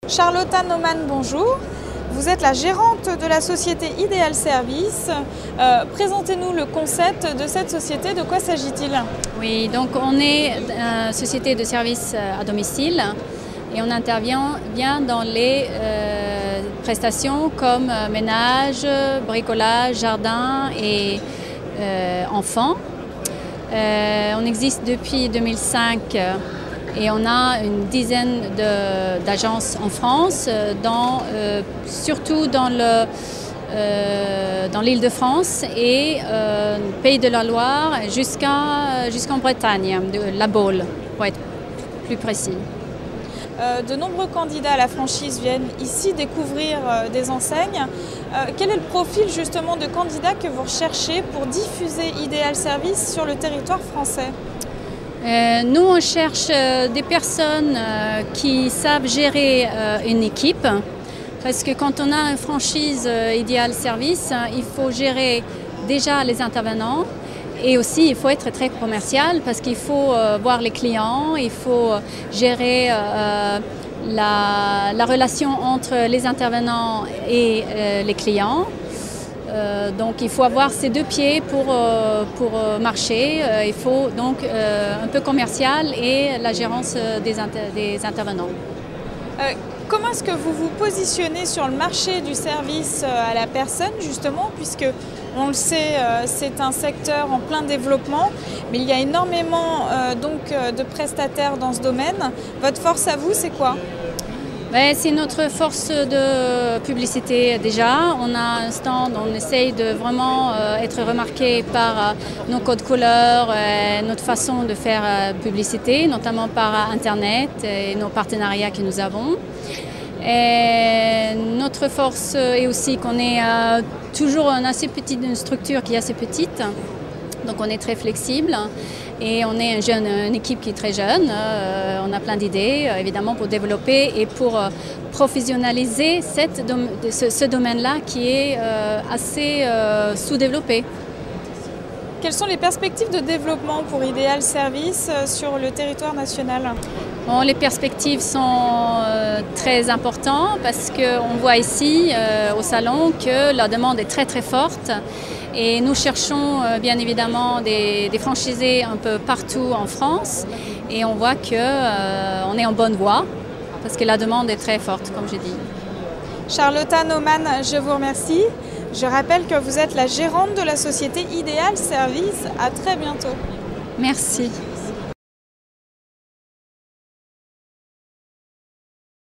Charlotta Naumann, bonjour. Vous êtes la gérante de la société Ideal Service. Présentez-nous le concept de cette société. De quoi s'agit-il? Oui, donc on est une société de services à domicile et on intervient bien dans les prestations comme ménage, bricolage, jardin et enfants. On existe depuis 2005 et on a une dizaine d'agences en France, surtout dans l'Île-de-France et Pays de la Loire jusqu'en Bretagne, de la Baule, pour être plus précis. De nombreux candidats à la franchise viennent ici découvrir des enseignes. Quel est le profil justement de candidats que vous recherchez pour diffuser Ideal Service sur le territoire français? Nous, on cherche des personnes qui savent gérer une équipe, parce que quand on a une franchise Ideal Service, il faut gérer déjà les intervenants et aussi il faut être très commercial parce qu'il faut voir les clients, il faut gérer la relation entre les intervenants et les clients. Donc il faut avoir ces deux pieds pour marcher. Il faut donc un peu commercial et la gérance des intervenants. Comment est-ce que vous vous positionnez sur le marché du service à la personne justement, puisque on le sait, c'est un secteur en plein développement, mais il y a énormément de prestataires dans ce domaine. Votre force à vous, c'est quoi? C'est notre force de publicité déjà. On a un stand, on essaye de vraiment être remarqué par nos codes couleurs, notre façon de faire publicité, notamment par Internet et nos partenariats que nous avons. Et notre force est aussi qu'on est toujours une structure qui est assez petite. Donc on est très flexible et on est une équipe qui est très jeune. On a plein d'idées évidemment pour développer et pour professionnaliser ce domaine-là qui est assez sous-développé. Quelles sont les perspectives de développement pour Ideal Service sur le territoire national? Bon, les perspectives sont très importantes parce qu'on voit ici au salon que la demande est très très forte. Et nous cherchons bien évidemment des franchisés un peu partout en France et on voit qu'on est en bonne voie parce que la demande est très forte, comme j'ai dit. Charlotta Naumann, je vous remercie. Je rappelle que vous êtes la gérante de la société Ideal Service. À très bientôt. Merci.